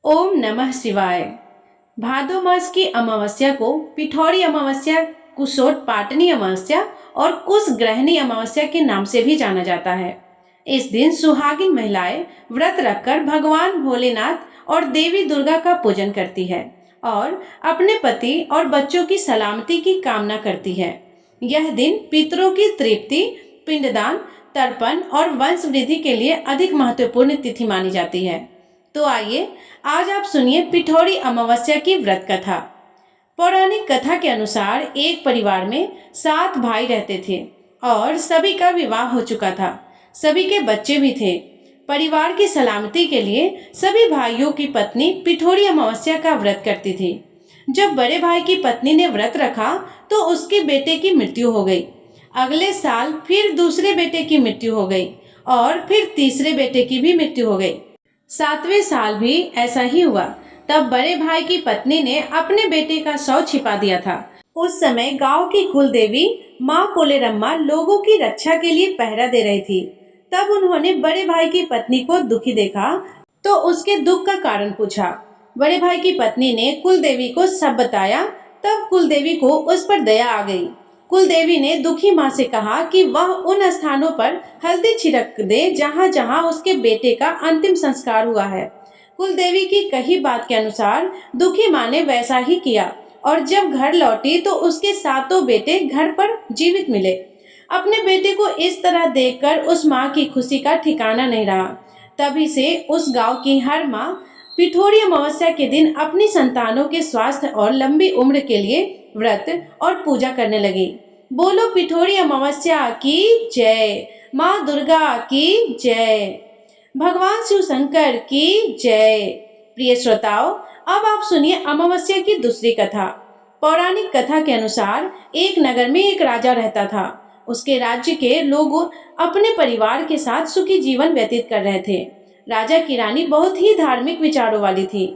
ओम नमः शिवाय। भादो मास की अमावस्या को पिठौरी अमावस्या, कुशोट पाटनी अमावस्या और कुश ग्रहणी अमावस्या के नाम से भी जाना जाता है। इस दिन सुहागिन महिलाएं व्रत रखकर भगवान भोलेनाथ और देवी दुर्गा का पूजन करती है और अपने पति और बच्चों की सलामती की कामना करती है। यह दिन पितरों की तृप्ति, पिंडदान, तर्पण और वंश वृद्धि के लिए अधिक महत्वपूर्ण तिथि मानी जाती है। तो आइए आज आप सुनिए पिठौरी अमावस्या की व्रत कथा। पौराणिक कथा के अनुसार एक परिवार में 7 भाई रहते थे और सभी का विवाह हो चुका था। सभी के बच्चे भी थे। परिवार की सलामती के लिए सभी भाइयों की पत्नी पिठौरी अमावस्या का व्रत करती थी। जब बड़े भाई की पत्नी ने व्रत रखा तो उसके बेटे की मृत्यु हो गई। अगले साल फिर दूसरे बेटे की मृत्यु हो गई और फिर तीसरे बेटे की भी मृत्यु हो गई। 7वें साल भी ऐसा ही हुआ। तब बड़े भाई की पत्नी ने अपने बेटे का शव छिपा दिया था। उस समय गांव की कुल देवी माँ कोलेरम्मा लोगों की रक्षा के लिए पहरा दे रही थी। तब उन्होंने बड़े भाई की पत्नी को दुखी देखा तो उसके दुख का कारण पूछा। बड़े भाई की पत्नी ने कुल देवी को सब बताया। तब कुल देवी को उस पर दया आ गई। कुल देवी ने दुखी माँ से कहा कि वह उन स्थानों पर हल्दी छिड़क दे जहाँ जहाँ उसके बेटे का अंतिम संस्कार हुआ है। कुल देवी की कही बात के अनुसार दुखी माँ ने वैसा ही किया और जब घर लौटी तो उसके 7 बेटे घर पर जीवित मिले। अपने बेटे को इस तरह देखकर उस माँ की खुशी का ठिकाना नहीं रहा। तभी से उस गांव की हर माँ पिठौरी अमावस्या के दिन अपनी संतानों के स्वास्थ्य और लंबी उम्र के लिए व्रत और पूजा करने लगी। बोलो पिठौरी अमावस्या की जय, माँ दुर्गा की जय, भगवान शिव शंकर की जय। प्रिय श्रोताओं, अब आप सुनिए अमावस्या की दूसरी कथा। पौराणिक कथा के अनुसार एक नगर में एक राजा रहता था। उसके राज्य के लोग अपने परिवार के साथ सुखी जीवन व्यतीत कर रहे थे। राजा की रानी बहुत ही धार्मिक विचारों वाली थी।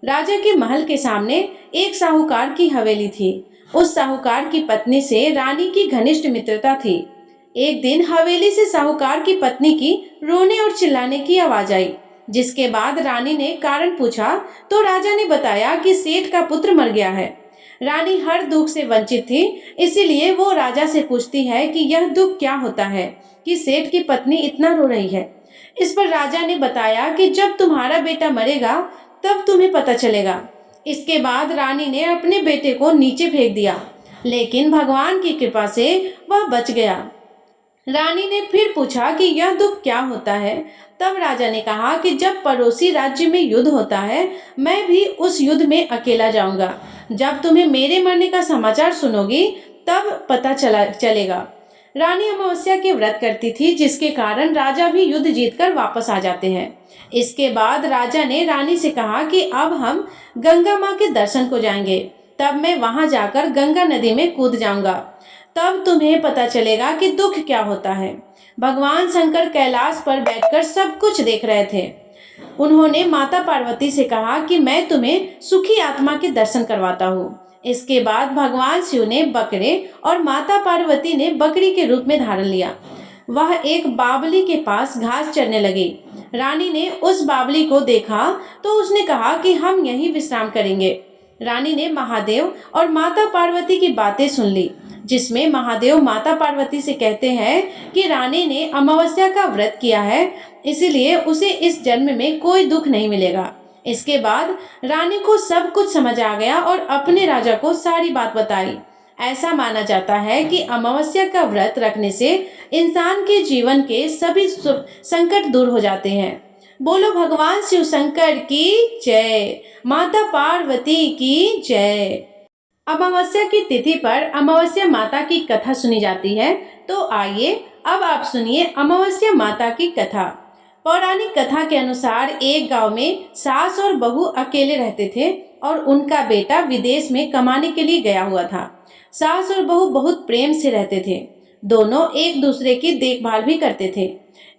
राजा के महल के सामने एक साहूकार की हवेली थी। उस साहूकार की पत्नी से रानी की घनिष्ठ मित्रता थी। एक दिन हवेली से साहूकार की पत्नी की रोने और चिल्लाने की आवाज आई। जिसके बाद रानी ने कारण पूछा तो राजा ने बताया कि सेठ का पुत्र मर गया है। रानी हर दुख से वंचित थी, इसीलिए वो राजा से पूछती है कि यह दुख क्या होता है कि सेठ की पत्नी इतना रो रही है। इस पर राजा ने बताया कि जब तुम्हारा बेटा मरेगा तब तुम्हें पता चलेगा। इसके बाद रानी ने अपने बेटे को नीचे फेंक दिया, लेकिन भगवान की कृपा से वह बच गया। रानी ने फिर पूछा कि यह दुख क्या होता है। तब राजा ने कहा कि जब पड़ोसी राज्य में युद्ध होता है, मैं भी उस युद्ध में अकेला जाऊंगा। जब तुम्हें मेरे मरने का समाचार सुनोगी तब पता चलेगा। रानी अमावस्या के व्रत करती थी, जिसके कारण राजा भी युद्ध जीतकर वापस आ जाते हैं। इसके बाद राजा ने रानी से कहा कि अब हम गंगा माँ के दर्शन को जाएंगे। तब मैं वहां जाकर गंगा नदी में कूद जाऊंगा। तब तुम्हें पता चलेगा कि दुख क्या होता है। भगवान शंकर कैलाश पर बैठकर सब कुछ देख रहे थे। उन्होंने माता पार्वती से कहा कि मैं तुम्हें सुखी आत्मा के दर्शन करवाता हूँ। इसके बाद भगवान शिव ने बकरे और माता पार्वती ने बकरी के रूप में धारण लिया। वह एक बावली के पास घास चरने लगी। रानी ने उस बावली को देखा तो उसने कहा कि हम यहीं विश्राम करेंगे। रानी ने महादेव और माता पार्वती की बातें सुन ली, जिसमें महादेव माता पार्वती से कहते हैं कि रानी ने अमावस्या का व्रत किया है, इसीलिए उसे इस जन्म में कोई दुख नहीं मिलेगा। इसके बाद रानी को सब कुछ समझ आ गया और अपने राजा को सारी बात बताई। ऐसा माना जाता है कि अमावस्या का व्रत रखने से इंसान के जीवन के सभी संकट दूर हो जाते हैं। बोलो भगवान शिव शंकर की जय, माता पार्वती की जय। अमावस्या की तिथि पर अमावस्या माता की कथा सुनी जाती है। तो आइए अब आप सुनिए अमावस्या माता की कथा। पौराणिक कथा के अनुसार एक गांव में सास और बहू अकेले रहते थे और उनका बेटा विदेश में कमाने के लिए गया हुआ था। सास और बहू बहुत प्रेम से रहते थे। दोनों एक दूसरे की देखभाल भी करते थे।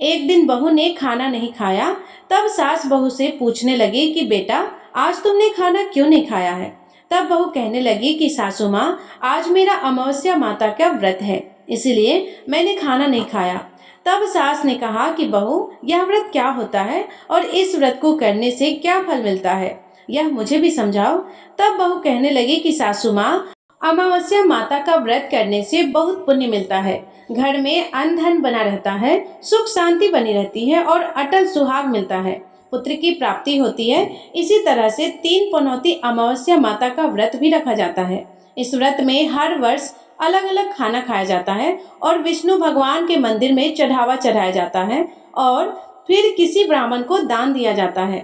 एक दिन बहू ने खाना नहीं खाया। तब सास बहू से पूछने लगी कि बेटा, आज तुमने खाना क्यों नहीं खाया है। तब बहू कहने लगी कि सासू माँ, आज मेरा अमावस्या माता का व्रत है, इसलिए मैंने खाना नहीं खाया। तब सास ने कहा कि बहू, यह व्रत क्या होता है और इस व्रत को करने से क्या फल मिलता है, यह मुझे भी समझाओ। तब बहू कहने लगी कि सासू माँ, अमावस्या माता का व्रत करने से बहुत पुण्य मिलता है। घर में अन्न धन बना रहता है, सुख शांति बनी रहती है और अटल सुहाग मिलता है, पुत्र की प्राप्ति होती है। इसी तरह से 3 पनौती अमावस्या माता का व्रत भी रखा जाता है। इस व्रत में हर वर्ष अलग अलग खाना खाया जाता है और विष्णु भगवान के मंदिर में चढ़ावा चढ़ाया जाता है और फिर किसी ब्राह्मण को दान दिया जाता है।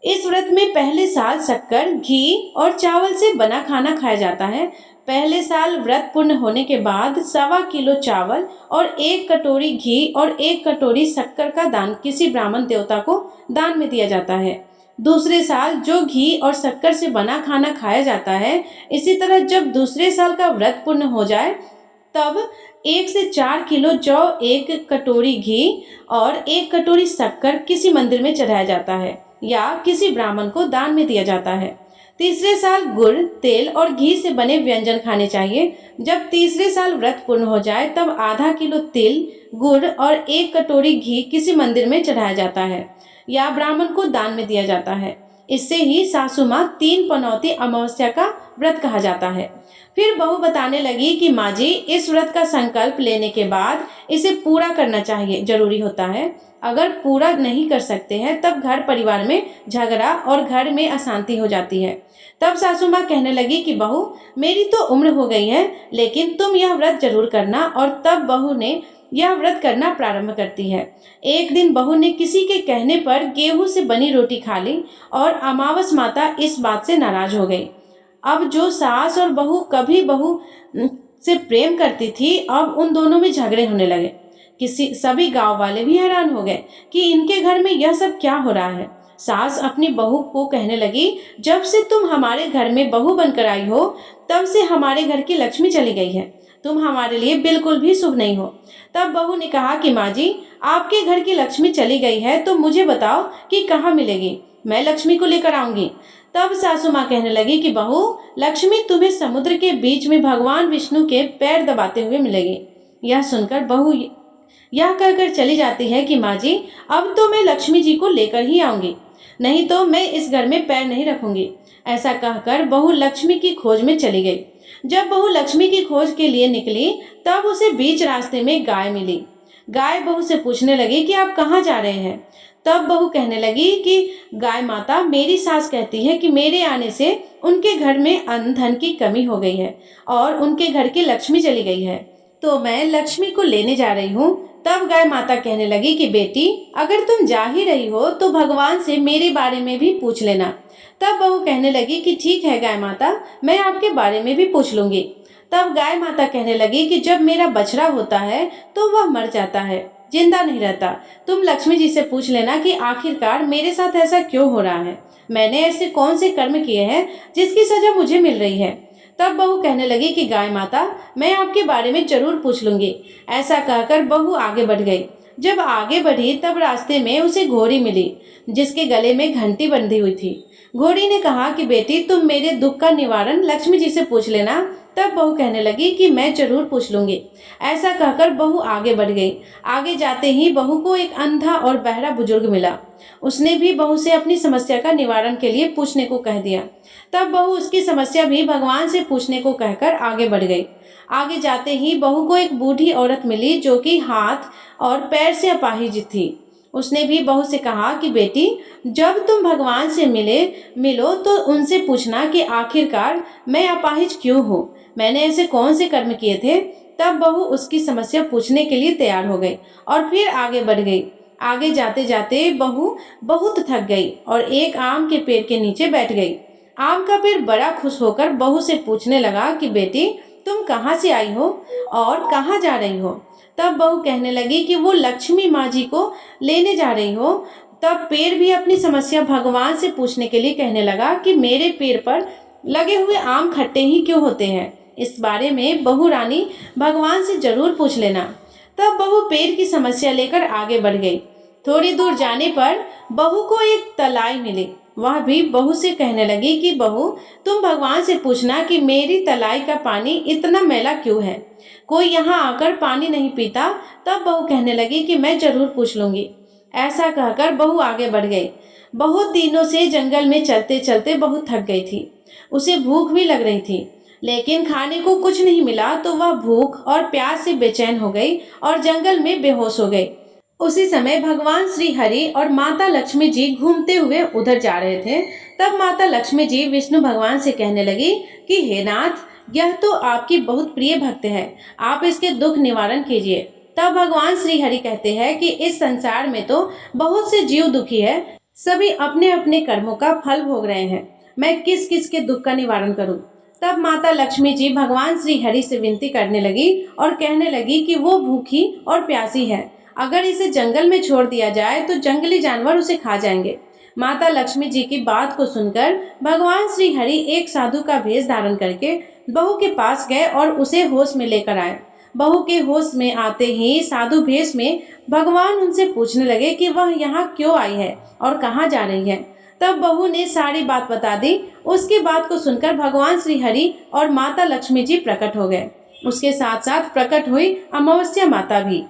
इस व्रत में पहले साल शक्कर, घी और चावल से बना खाना खाया जाता है। पहले साल व्रत पूर्ण होने के बाद 1.25 किलो चावल और 1 कटोरी घी और 1 कटोरी शक्कर का दान किसी ब्राह्मण देवता को दान में दिया जाता है। दूसरे साल जो घी और शक्कर से बना खाना खाया जाता है, इसी तरह जब दूसरे साल का व्रत पूर्ण हो जाए तब 1 से 4 किलो जौ, 1 कटोरी घी और 1 कटोरी शक्कर किसी मंदिर में चढ़ाया जाता है या किसी ब्राह्मण को दान में दिया जाता है। तीसरे साल गुड़, तेल और घी से बने व्यंजन खाने चाहिए। जब तीसरे साल व्रत पूर्ण हो जाए तब आधा किलो तिल, गुड़ और 1 कटोरी घी किसी मंदिर में चढ़ाया जाता है या ब्राह्मण को दान में दिया जाता है। इससे ही सासू माँ 3 पनौती अमावस्या का व्रत कहा जाता है। फिर बहू बताने लगी कि माँ जी, इस व्रत का संकल्प लेने के बाद इसे पूरा करना चाहिए, जरूरी होता है। अगर पूरा नहीं कर सकते हैं तब घर परिवार में झगड़ा और घर में अशांति हो जाती है। तब सासू माँ कहने लगी कि बहू, मेरी तो उम्र हो गई है, लेकिन तुम यह व्रत जरूर करना। और तब बहू ने यह व्रत करना प्रारंभ करती है। एक दिन बहू ने किसी के कहने पर गेहूं से बनी रोटी खा ली और अमावस माता इस बात से नाराज हो गई। अब जो सास और बहू कभी बहू से प्रेम करती थी, अब उन दोनों में झगड़े होने लगे। सभी गांव वाले भी हैरान हो गए कि इनके घर में यह सब क्या हो रहा है। सास अपनी बहू को कहने लगी, जब से तुम हमारे घर में बहू बनकर आई हो तब से हमारे घर की लक्ष्मी चली गई है। तुम हमारे लिए बिल्कुल भी शुभ नहीं हो। तब बहू ने कहा कि माँ जी, आपके घर की लक्ष्मी चली गई है तो मुझे बताओ कि कहाँ मिलेगी, मैं लक्ष्मी को लेकर आऊंगी। तब सासू माँ कहने लगी कि बहू, लक्ष्मी तुम्हें समुद्र के बीच में भगवान विष्णु के पैर दबाते हुए मिलेगी। यह सुनकर बहू यह कहकर चली जाती है कि माँ जी, अब तो मैं लक्ष्मी जी को लेकर ही आऊंगी, नहीं तो मैं इस घर में पैर नहीं रखूंगी। ऐसा कहकर बहू लक्ष्मी की खोज में चली गई। जब बहू लक्ष्मी की खोज के लिए निकली तब उसे बीच रास्ते में गाय मिली। गाय बहू से पूछने लगी कि आप कहाँ जा रहे हैं। तब बहू कहने लगी कि गाय माता, मेरी सास कहती है कि मेरे आने से उनके घर में अन्न धन की कमी हो गई है और उनके घर की लक्ष्मी चली गई है, तो मैं लक्ष्मी को लेने जा रही हूँ। तब गाय माता कहने लगी कि बेटी, अगर तुम जा ही रही हो तो भगवान से मेरे बारे में भी पूछ लेना। तब बहू कहने लगी कि ठीक है गाय माता, मैं आपके बारे में भी पूछ लूंगी। तब गाय माता कहने लगी कि जब मेरा बछड़ा होता है तो वह मर जाता है, जिंदा नहीं रहता। तुम लक्ष्मी जी से पूछ लेना कि आखिरकार मेरे साथ ऐसा क्यों हो रहा है, मैंने ऐसे कौन से कर्म किए हैं जिसकी सजा मुझे मिल रही है। तब बहू कहने लगी कि गाय माता, मैं आपके बारे में जरूर पूछ लूंगी। ऐसा कहकर बहू आगे बढ़ गई। जब आगे बढ़ी तब रास्ते में उसे घोड़ी मिली जिसके गले में घंटी बंधी हुई थी। घोड़ी ने कहा कि बेटी, तुम मेरे दुख का निवारण लक्ष्मी जी से पूछ लेना। तब बहू कहने लगी कि मैं जरूर पूछ लूंगी। ऐसा कहकर बहू आगे बढ़ गई। आगे जाते ही बहू को एक अंधा और बहरा बुजुर्ग मिला। उसने भी बहू से अपनी समस्या का निवारण के लिए पूछने को कह दिया। तब बहू उसकी समस्या भी भगवान से पूछने को कहकर आगे बढ़ गई। आगे जाते ही बहू को एक बूढ़ी औरत मिली जो कि हाथ और पैर से अपाहिज थी। उसने भी बहू से कहा कि बेटी, जब तुम भगवान से मिलो तो उनसे पूछना कि आखिरकार मैं अपाहिज क्यों हूँ, मैंने ऐसे कौन से कर्म किए थे। तब बहू उसकी समस्या पूछने के लिए तैयार हो गई और फिर आगे बढ़ गई। आगे जाते जाते बहू बहुत थक गई और एक आम के पेड़ के नीचे बैठ गई। आम का पेड़ बड़ा खुश होकर बहू से पूछने लगा कि बेटी, तुम कहाँ से आई हो और कहाँ जा रही हो। तब बहू कहने लगी कि वो लक्ष्मी माँ जी को लेने जा रही हो। तब पेड़ भी अपनी समस्या भगवान से पूछने के लिए कहने लगा कि मेरे पेड़ पर लगे हुए आम खट्टे ही क्यों होते हैं, इस बारे में बहू रानी भगवान से जरूर पूछ लेना। तब बहू पेड़ की समस्या लेकर आगे बढ़ गई। थोड़ी दूर जाने पर बहू को एक तलाई मिली। वह भी बहू से कहने लगी कि बहू, तुम भगवान से पूछना कि मेरी तलाई का पानी इतना मैला क्यों है। कोई यहाँ आकर पानी नहीं पीता। तब बहू कहने लगी कि मैं जरूर पूछ लूंगी। ऐसा कहकर बहू आगे बढ़ गई। बहुत दिनों से जंगल में चलते चलते बहू थक गई थी। उसे भूख भी लग रही थी, लेकिन खाने को कुछ नहीं मिला तो वह भूख और प्यास से बेचैन हो गई और जंगल में बेहोश हो गई। उसी समय भगवान श्री हरि और माता लक्ष्मी जी घूमते हुए उधर जा रहे थे। तब माता लक्ष्मी जी विष्णु भगवान से कहने लगी कि हे नाथ, यह तो आपकी बहुत प्रिय भक्त है, आप इसके दुख निवारण कीजिए। तब भगवान श्री हरि कहते हैं कि इस संसार में तो बहुत से जीव दुखी है, सभी अपने अपने कर्मों का फल भोग रहे हैं, मैं किस किस के दुख का निवारण करूं। तब माता लक्ष्मी जी भगवान श्री हरि से विनती करने लगी और कहने लगी कि वो भूखी और प्यासी है, अगर इसे जंगल में छोड़ दिया जाए तो जंगली जानवर उसे खा जाएंगे। माता लक्ष्मी जी की बात को सुनकर भगवान श्री हरि एक साधु का भेष धारण करके बहू के पास गए और उसे होश में लेकर आए। बहू के होश में आते ही साधु भेष में भगवान उनसे पूछने लगे कि वह यहाँ क्यों आई है और कहाँ जा रही है। तब बहू ने सारी बात बता दी। उसकी बात को सुनकर भगवान श्री हरि और माता लक्ष्मी जी प्रकट हो गए। उसके साथ साथ प्रकट हुई अमावस्या माता भी।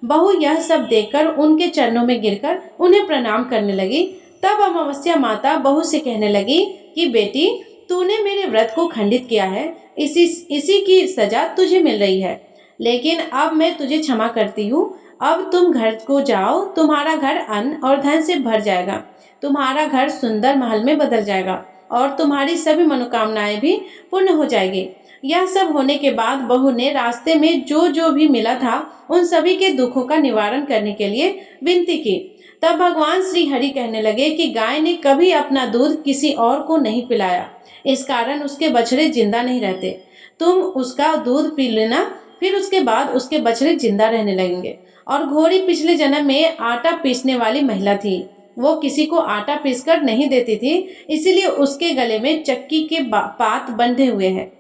बहू यह सब देखकर उनके चरणों में गिरकर उन्हें प्रणाम करने लगी। तब अमावस्या माता बहू से कहने लगी कि बेटी, तूने मेरे व्रत को खंडित किया है, इसी की सजा तुझे मिल रही है, लेकिन अब मैं तुझे क्षमा करती हूँ। अब तुम घर को जाओ, तुम्हारा घर अन्न और धन से भर जाएगा, तुम्हारा घर सुंदर महल में बदल जाएगा और तुम्हारी सभी मनोकामनाएं भी पूर्ण हो जाएगी। यह सब होने के बाद बहू ने रास्ते में जो जो भी मिला था उन सभी के दुखों का निवारण करने के लिए विनती की। तब भगवान श्री हरि कहने लगे कि गाय ने कभी अपना दूध किसी और को नहीं पिलाया, इस कारण उसके बछड़े जिंदा नहीं रहते। तुम उसका दूध पी लेना, फिर उसके बाद उसके बछड़े जिंदा रहने लगेंगे। और घोड़ी पिछले जन्म में आटा पीसने वाली महिला थी। वो किसी को आटा पीसकर नहीं देती थी, इसीलिए उसके गले में चक्की के पात बंधे हुए हैं।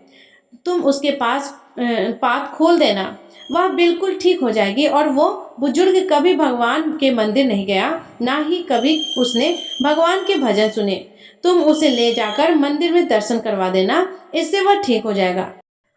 तुम उसके पास पात खोल देना, वह बिल्कुल ठीक हो जाएगी। और वो बुजुर्ग कभी भगवान के मंदिर नहीं गया, ना ही कभी उसने भगवान के भजन सुने। तुम उसे ले जाकर मंदिर में दर्शन करवा देना, इससे वह ठीक हो जाएगा।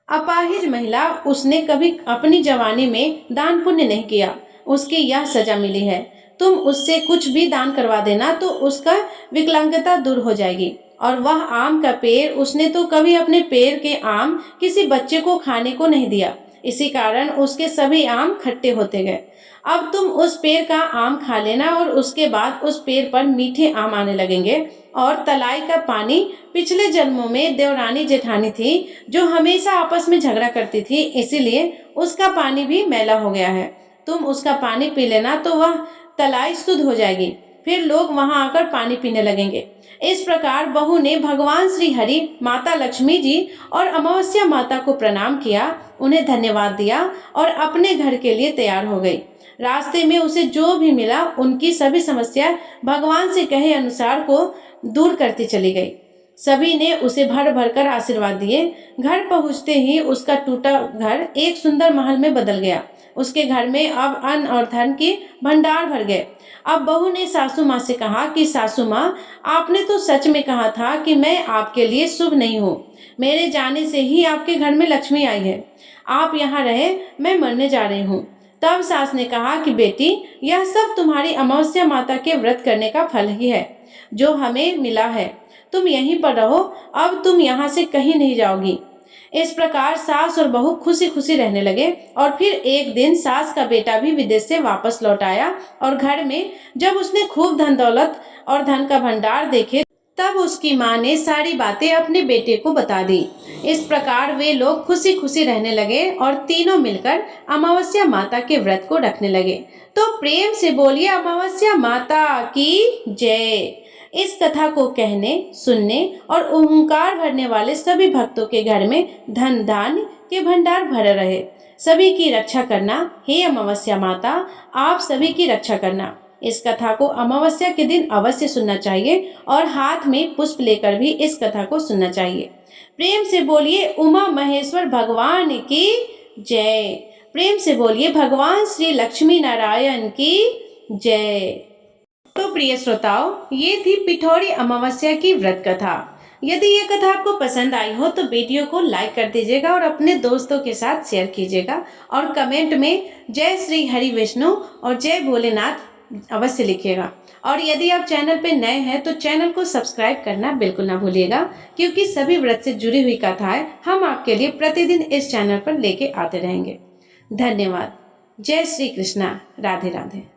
अपाहिज महिला, उसने कभी अपनी जवानी में दान पुण्य नहीं किया, उसकी यह सजा मिली है। तुम उससे कुछ भी दान करवा देना तो उसका विकलांगता दूर हो जाएगी। और वह आम का पेड़, उसने तो कभी अपने पेड़ के आम किसी बच्चे को खाने को नहीं दिया, इसी कारण उसके सभी आम खट्टे होते गए। अब तुम उस पेड़ का आम खा लेना और उसके बाद उस पेड़ पर मीठे आम आने लगेंगे। और तलाई का पानी, पिछले जन्मों में देवरानी जेठानी थी जो हमेशा आपस में झगड़ा करती थी, इसीलिए उसका पानी भी मैला हो गया है। तुम उसका पानी पी लेना तो वह तलाई शुद्ध हो जाएगी, फिर लोग वहां आकर पानी पीने लगेंगे। इस प्रकार बहू ने भगवान श्री हरि, माता लक्ष्मी जी और अमावस्या माता को प्रणाम किया, उन्हें धन्यवाद दिया और अपने घर के लिए तैयार हो गई। रास्ते में उसे जो भी मिला उनकी सभी समस्या भगवान से कहे अनुसार को दूर करती चली गई। सभी ने उसे भर भर कर आशीर्वाद दिए। घर पहुंचते ही उसका टूटा घर एक सुंदर महल में बदल गया। उसके घर में अब अन्न और धन के भंडार भर गए। अब बहू ने सासू माँ से कहा कि सासू माँ, आपने तो सच में कहा था कि मैं आपके लिए शुभ नहीं हूँ। मेरे जाने से ही आपके घर में लक्ष्मी आई है। आप यहाँ रहे, मैं मरने जा रही हूँ। तब सास ने कहा कि बेटी, यह सब तुम्हारी अमावस्या माता के व्रत करने का फल ही है जो हमें मिला है। तुम यहीं पर रहो, अब तुम यहाँ से कहीं नहीं जाओगी। इस प्रकार सास और बहू खुशी खुशी रहने लगे। और फिर एक दिन सास का बेटा भी विदेश से वापस लौट आया और घर में जब उसने खूब धन दौलत और धन का भंडार देखे, तब उसकी माँ ने सारी बातें अपने बेटे को बता दी। इस प्रकार वे लोग खुशी खुशी रहने लगे और तीनों मिलकर अमावस्या माता के व्रत को रखने लगे। तो प्रेम से बोलिए अमावस्या माता की जय। इस कथा को कहने, सुनने और ओंकार भरने वाले सभी भक्तों के घर में धन धान्य के भंडार भरे रहे। सभी की रक्षा करना, हे अमावस्या माता, आप सभी की रक्षा करना। इस कथा को अमावस्या के दिन अवश्य सुनना चाहिए और हाथ में पुष्प लेकर भी इस कथा को सुनना चाहिए। प्रेम से बोलिए उमा महेश्वर भगवान की जय। प्रेम से बोलिए भगवान श्री लक्ष्मी नारायण की जय। तो प्रिय श्रोताओं, ये थी पिठौरी अमावस्या की व्रत कथा। यदि ये कथा आपको पसंद आई हो तो वीडियो को लाइक कर दीजिएगा और अपने दोस्तों के साथ शेयर कीजिएगा और कमेंट में जय श्री हरि विष्णु और जय भोलेनाथ अवश्य लिखिएगा। और यदि आप चैनल पे नए हैं तो चैनल को सब्सक्राइब करना बिल्कुल ना भूलिएगा, क्योंकि सभी व्रत से जुड़ी हुई कथाएं हम आपके लिए प्रतिदिन इस चैनल पर लेके आते रहेंगे। धन्यवाद। जय श्री कृष्णा। राधे राधे।